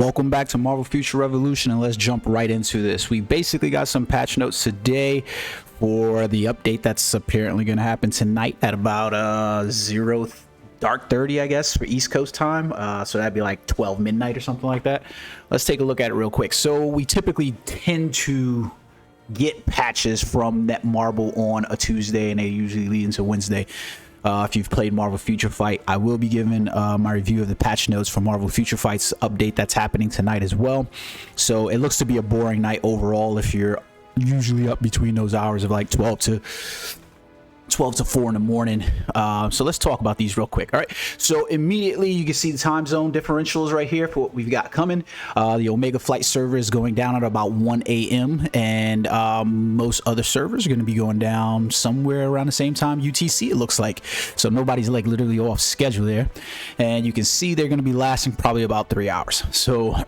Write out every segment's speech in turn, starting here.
Welcome back to Marvel Future Revolution, and let's jump right into this. We basically got some patch notes today for the update that's apparently going to happen tonight at about dark 30, I guess, for East Coast time. So that'd be like 12 midnight or something like that. Let's take a look at it real quick. So we typically tend to get patches from Netmarble on a Tuesday, and they usually lead into Wednesday. If you've played Marvel Future Fight, I will be giving my review of the patch notes for Marvel Future Fight's update that's happening tonight as well. So it looks to be a boring night overall if you're usually up between those hours of like 12 to 4 in the morning. So let's talk about these real quick. All right, so immediately you can see the time zone differentials right here for what we've got coming. The Omega flight server is going down at about 1 a.m. and most other servers are going to be going down somewhere around the same time UTC, it looks like. So nobody's like literally off schedule there, and you can see they're going to be lasting probably about 3 hours. So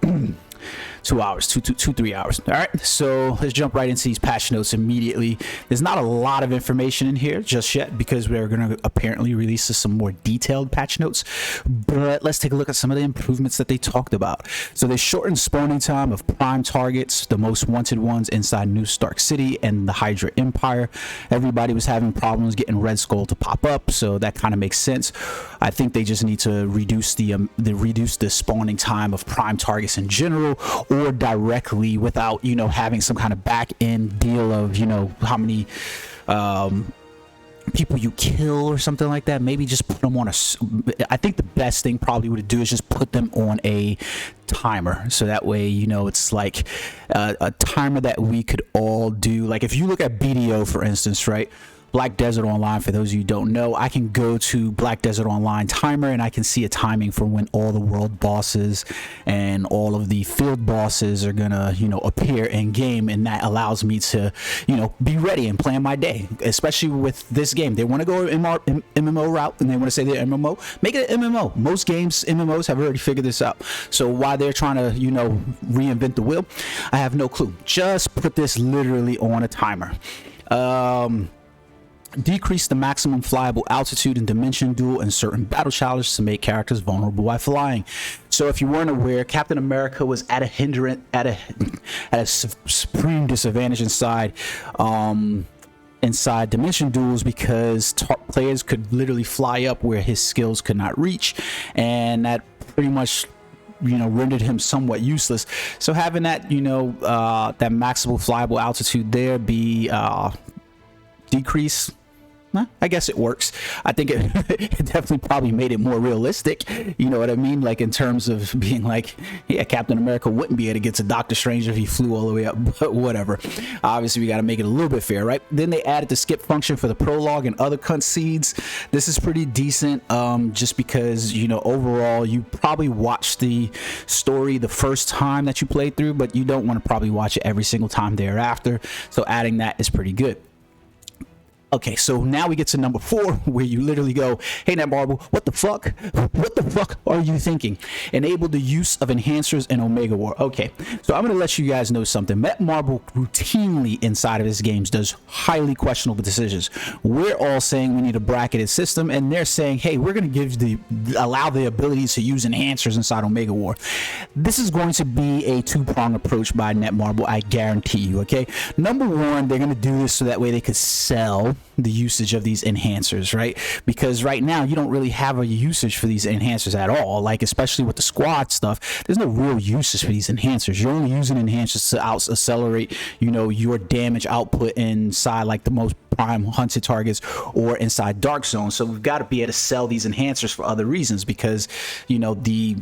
2 hours, 3 hours. All right, so let's jump right into these patch notes immediately. There's not a lot of information in here just yet because we're going to apparently release some more detailed patch notes, but let's take a look at some of the improvements that they talked about. So they shortened spawning time of prime targets, the most wanted ones inside New Stark City and the Hydra Empire. Everybody was having problems getting Red Skull to pop up, so that kind of makes sense. I think they just need to reduce the spawning time of prime targets in general, or directly without, you know, having some kind of back end deal of, you know, how many people you kill or something like that. Maybe just put them on I think the best thing probably would do is just put them on a timer, so that way, you know, it's like a timer that we could all do. Like if you look at BDO, for instance, right? Black Desert Online, for those of you who don't know, I can go to Black Desert Online timer and I can see a timing for when all the world bosses and all of the field bosses are gonna, you know, appear in game, and that allows me to, you know, be ready and plan my day. Especially with this game, they want to go MMO route and they want to say they're MMO. Make it an MMO. Most games, MMOs, have already figured this out. So why they're trying to, you know, reinvent the wheel, I have no clue. Just put this literally on a timer. Decrease the maximum flyable altitude and dimension duel in certain battle challenges to make characters vulnerable while flying. So if you weren't aware, Captain America was at a supreme disadvantage inside dimension duels because players could literally fly up where his skills could not reach, and that pretty much, you know, rendered him somewhat useless. So having that, you know, that maximal flyable altitude there be decrease, I guess it works. I think it definitely probably made it more realistic, you know what I mean, like in terms of being like, yeah, Captain America wouldn't be able to get to Doctor Strange if he flew all the way up, but whatever. Obviously we got to make it a little bit fair, right? Then they added the skip function for the prologue and other cutscenes. This is pretty decent, just because, you know, overall you probably watched the story the first time that you played through, but you don't want to probably watch it every single time thereafter, so adding that is pretty good. Okay, so now we get to number 4, where you literally go, hey Netmarble, what the fuck? What the fuck are you thinking? Enable the use of enhancers in Omega War. Okay, so I'm going to let you guys know something. Netmarble routinely inside of his games does highly questionable decisions. We're all saying we need a bracketed system, and they're saying, hey, we're going to allow the ability to use enhancers inside Omega War. This is going to be a two-pronged approach by Netmarble, I guarantee you, okay? Number one, they're going to do this so that way they could sell the usage of these enhancers, right? Because right now you don't really have a usage for these enhancers at all, like especially with the squad stuff. There's no real usage for these enhancers. You're only using enhancers to accelerate, you know, your damage output inside like the most prime hunted targets or inside dark zone. So we've got to be able to sell these enhancers for other reasons, because, you know, the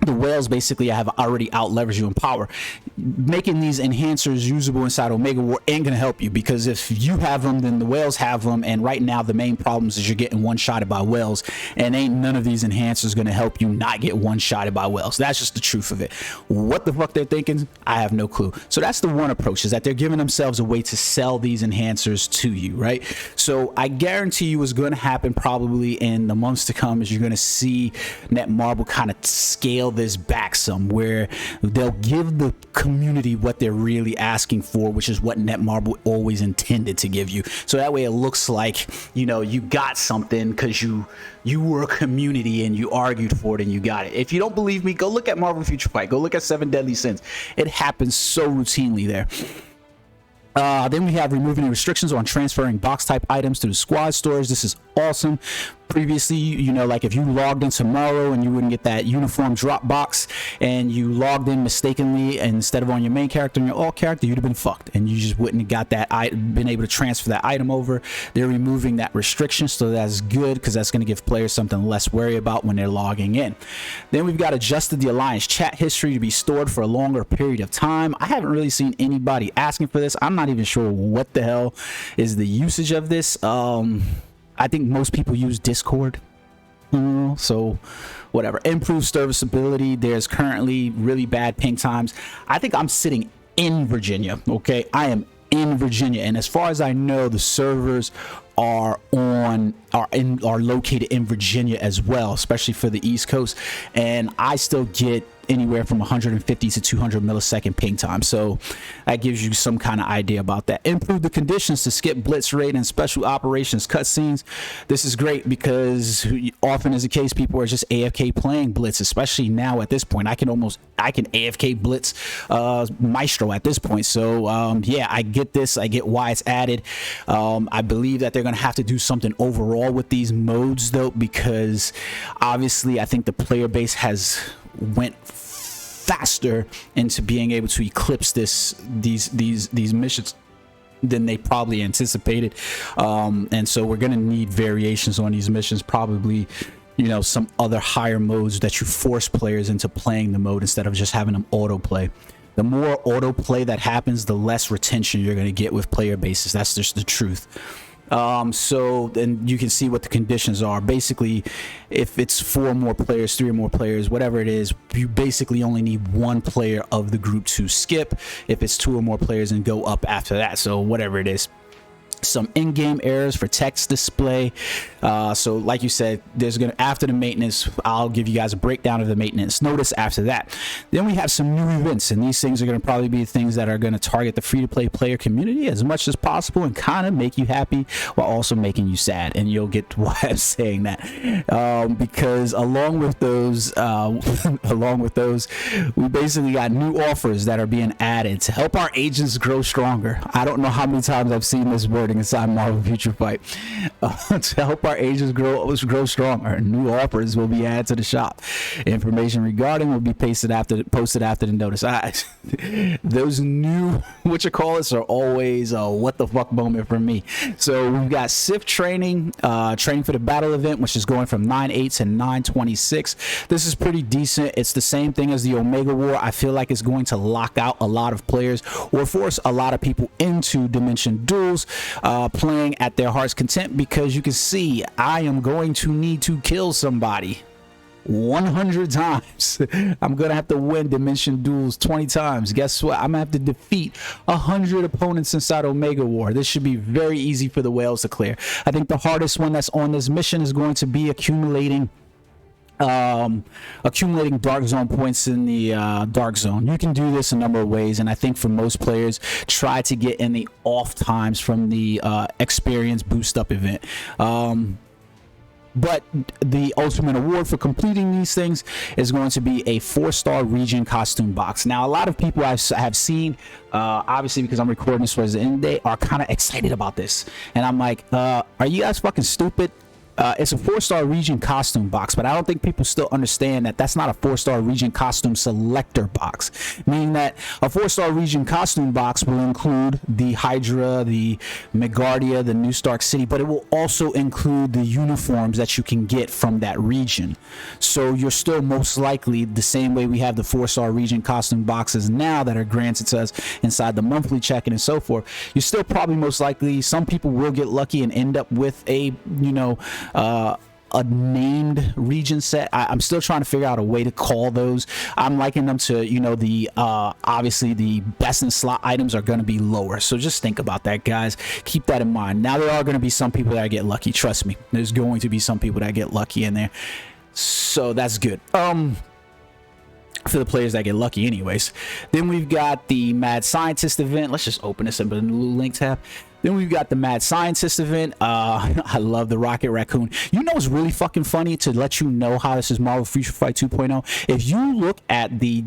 whales basically have already out leveraged you in power. Making these enhancers usable inside Omega War ain't gonna help you, because if you have them, then the whales have them, and right now the main problem is you're getting one-shotted by whales, and ain't none of these enhancers gonna help you not get one-shotted by whales. That's just the truth of it. What the fuck they're thinking, I have no clue. So that's the one approach, is that they're giving themselves a way to sell these enhancers to you, right? So I guarantee you what's gonna happen probably in the months to come is you're gonna see Netmarble kind of scale scale this back some, where they'll give the community what they're really asking for, which is what Netmarble always intended to give you. So that way it looks like, you know, you got something because you were a community and you argued for it and you got it. If you don't believe me, go look at Marvel Future Fight. Go look at 7 Deadly Sins. It happens so routinely there. Then we have removing the restrictions on transferring box type items to the squad stores. This is awesome. Previously, you know, like if you logged in tomorrow and you wouldn't get that uniform drop box and you logged in mistakenly and instead of on your main character and your alt character, you'd have been fucked and you just wouldn't have got that, been able to transfer that item over. They're removing that restriction, so that's good because that's going to give players something less worry about when they're logging in. Then we've got adjusted the Alliance chat history to be stored for a longer period of time. I haven't really seen anybody asking for this. I'm not even sure what the hell is the usage of this. I think most people use Discord, so whatever. Improved serviceability. There's currently really bad ping times. I think I'm sitting in Virginia. Okay, I am in Virginia, and as far as I know, the servers are located in Virginia as well, especially for the East Coast, and I still get anywhere from 150 to 200 millisecond ping time, so that gives you some kind of idea about that. Improve the conditions to skip blitz raid and special operations cutscenes. This is great because often is the case, people are just AFK playing blitz, especially now at this point. I can AFK blitz Maestro at this point, so yeah, I get this. I get why it's added. I believe that they're gonna have to do something overall with these modes though, because obviously I think the player base has went faster into being able to eclipse these missions than they probably anticipated, and so we're gonna need variations on these missions, probably, you know, some other higher modes that you force players into playing the mode instead of just having them autoplay. The more autoplay that happens, the less retention you're going to get with player bases. That's just the truth. So then you can see what the conditions are. Basically, if it's 4 more players, 3 or more players, whatever it is, you basically only need 1 player of the group to skip. If it's 2 or more players, and go up after that. So whatever it is. Some in-game errors for text display. So like you said, there's gonna, after the maintenance, I'll give you guys a breakdown of the maintenance notice after that. Then we have some new events, and these things are gonna probably be things that are gonna target the free-to-play player community as much as possible and kind of make you happy while also making you sad, and you'll get why I'm saying that, because along with those we basically got new offers that are being added to help our agents grow stronger. I don't know how many times I've seen this word inside Marvel Future Fight. To help our agents grow stronger, new offers will be added to the shop. Information regarding will be posted after the notice. Those new whatchamacallits are always a what the fuck moment for me. So we've got SIF training for the battle event, which is going from 9/8 to 9/26. This is pretty decent. It's the same thing as the Omega War. I feel like it's going to lock out a lot of players or force a lot of people into Dimension Duels, playing at their heart's content, because you can see I am going to need to kill somebody 100 times. I'm gonna have to win Dimension Duels 20 times. Guess what? I'm gonna have to defeat 100 opponents inside Omega War. This should be very easy for the whales to clear. I think the hardest one that's on this mission is going to be accumulating dark zone points in the dark zone. You can do this a number of ways, and I think for most players, try to get in the off times from the experience boost up event. But the ultimate award for completing these things is going to be a 4-star region costume box. Now, a lot of people I have seen, obviously because I'm recording this towards the end of the day, are kind of excited about this, and I'm like, are you guys fucking stupid? It's a 4-star region costume box, but I don't think people still understand that that's not a 4-star region costume selector box, meaning that a 4-star region costume box will include the Hydra, the Megardia, the New Stark City, but it will also include the uniforms that you can get from that region. So you're still most likely, the same way we have the 4-star region costume boxes now that are granted to us inside the monthly check-in and so forth, you're still probably most likely, some people will get lucky and end up with a, you know, a named region set. I'm still trying to figure out a way to call those. I'm liking them to, you know, the obviously the best in slot items are going to be lower, so just think about that, guys. Keep that in mind. Now, there are going to be some people that get lucky, trust me. There's going to be some people that get lucky in there, so that's good. for the players that get lucky anyways. Then we've got the Mad Scientist event. Let's just open this up in a new link tab. Then we've got the Mad Scientist event. I love the Rocket Raccoon. You know, it's really fucking funny to let you know how this is Marvel Future Fight 2.0. If you look at the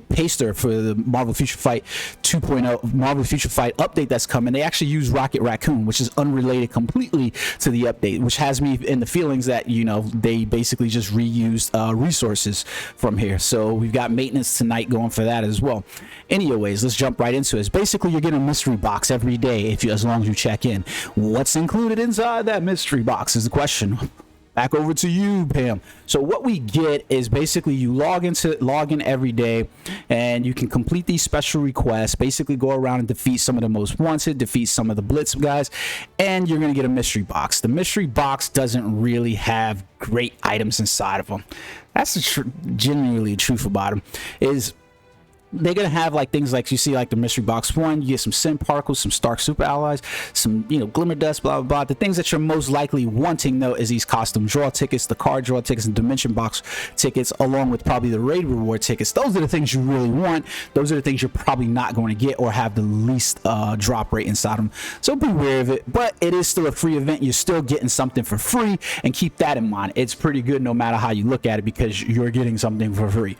paster for the Marvel Future Fight 2.0, Marvel Future Fight update that's coming, they actually use Rocket Raccoon, which is unrelated completely to the update, which has me in the feelings that, you know, they basically just reused resources from here. So we've got maintenance tonight going for that as well. Anyways, let's jump right into it. Basically, you're getting a mystery box every day as long as you check in. What's included inside that mystery box is the question. Back over to you, Pam. So what we get is basically you log in every day, and you can complete these special requests, basically go around and defeat some of the most wanted, defeat some of the blitz guys, and you're gonna get a mystery box. The mystery box doesn't really have great items inside of them. That's genuinely the truth about them. Is they're gonna have like things like you see like the mystery box 1, you get some sin particles, some Stark super allies, some, you know, glimmer dust, blah blah blah. The things that you're most likely wanting though is these costume draw tickets, the card draw tickets, and dimension box tickets, along with probably the raid reward tickets. Those are the things you really want. Those are the things you're probably not going to get or have the least drop rate inside them, so be aware of it. But it is still a free event. You're still getting something for free, and keep that in mind. It's pretty good no matter how you look at it, because you're getting something for free.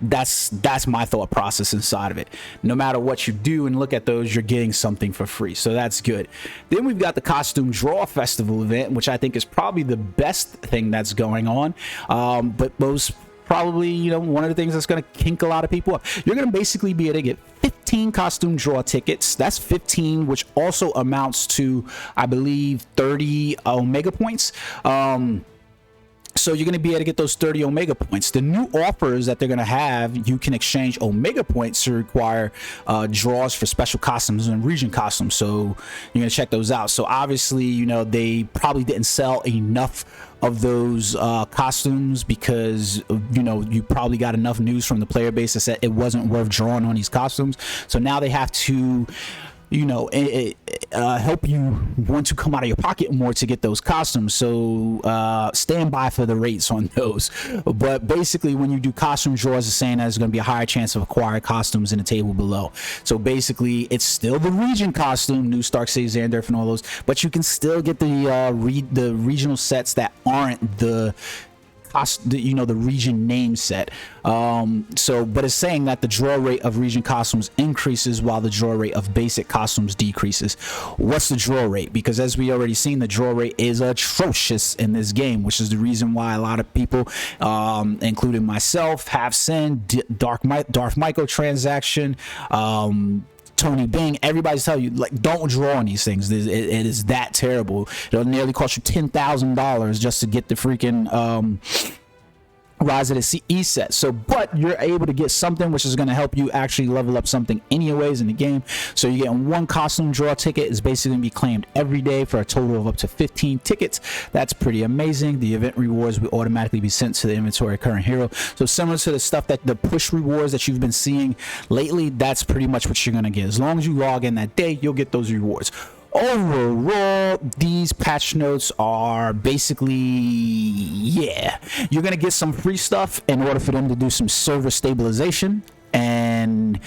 That's my thought process inside of it. No matter what you do and look at those, you're getting something for free, so that's good. Then we've got the costume draw festival event, which I think is probably the best thing that's going on, but most probably, you know, one of the things that's going to kink a lot of people up. You're going to basically be able to get 15 costume draw tickets. That's 15, which also amounts to, I believe, 30 Omega points. So you're going to be able to get those 30 Omega points. The new offers that they're going to have, you can exchange Omega points to require draws for special costumes and region costumes. So you're going to check those out. So obviously, you know, they probably didn't sell enough of those costumes, because, you know, you probably got enough news from the player base that said it wasn't worth drawing on these costumes. So now they have to, you know, help you want to come out of your pocket more to get those costumes. So stand by for the rates on those. But basically, when you do costume draws, it's saying that there's going to be a higher chance of acquiring costumes in the table below. So basically, it's still the region costume, new Stark City, Xandorf, and all those, but you can still get the regional sets that aren't the region name set. But it's saying that the draw rate of region costumes increases while the draw rate of basic costumes decreases. What's the draw rate? Because as we already seen, the draw rate is atrocious in this game, which is the reason why a lot of people, including myself, have sent Darth microtransaction, Tony Bing, everybody's telling you, like, don't draw on these things. It is that terrible. It'll nearly cost you $10,000 just to get the freaking Rise of the CE set. So, but you're able to get something which is going to help you actually level up something anyways in the game. So you're getting one costume draw ticket is basically going to be claimed every day for a total of up to 15 tickets. That's pretty amazing. The event rewards will automatically be sent to the inventory of current hero. So similar to the stuff that the push rewards that you've been seeing lately, that's pretty much what you're going to get. As long as you log in that day, you'll get those rewards. Overall, these patch notes are basically, yeah, you're gonna get some free stuff in order for them to do some server stabilization, and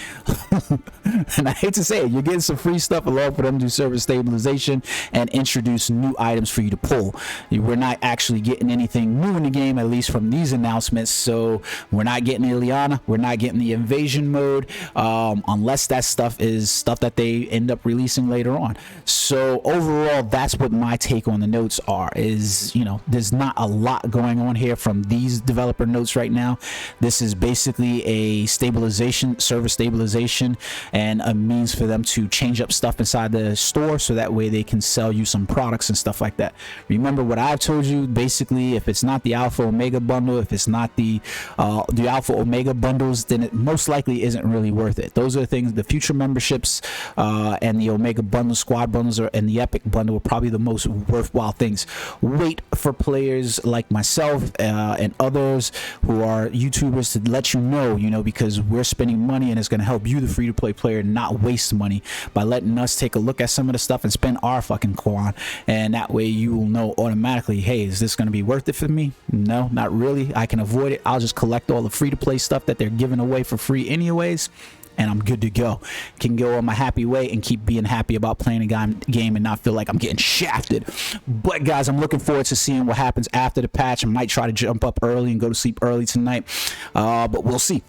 and I hate to say it, you're getting some free stuff along for them to do server stabilization and introduce new items for you to pull. We're not actually getting anything new in the game, at least from these announcements. So we're not getting Ileana, we're not getting the invasion mode, unless that stuff is stuff that they end up releasing later on. So overall, that's what my take on the notes are, is, you know, there's not a lot going on here from these developer notes right now. This is basically a stabilization, server stabilization, and a means for them to change up stuff inside the store, so that way they can sell you some products and stuff like that. Remember what I've told you, basically, if it's not the Alpha Omega bundle, if it's not the Alpha Omega bundles, then it most likely isn't really worth it. Those are the things, the future memberships and the Omega bundle, squad bundles, and the Epic bundle are probably the most worthwhile things. Wait for players like myself and others who are YouTubers to let you know, because we're spending money and it's going to help you, the free-to-play player, not waste money by letting us take a look at some of the stuff and spend our fucking coin. And that way you will know automatically, hey, is this going to be worth it for me? No, not really. I can avoid it. I'll just collect all the free-to-play stuff that they're giving away for free anyways, and I'm good to go. Can go on my happy way and keep being happy about playing a game and not feel like I'm getting shafted. But guys, I'm looking forward to seeing what happens after the patch. I might try to jump up early and go to sleep early tonight, but we'll see.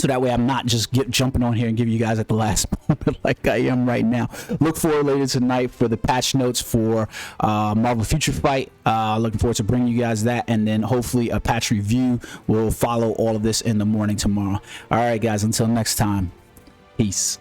So that way I'm not just jumping on here and giving you guys at the last moment like I am right now. Look forward later tonight for the patch notes for Marvel Future Fight. Looking forward to bringing you guys that, and then hopefully a patch review will follow all of this in the morning tomorrow. All right, guys, until next time, peace.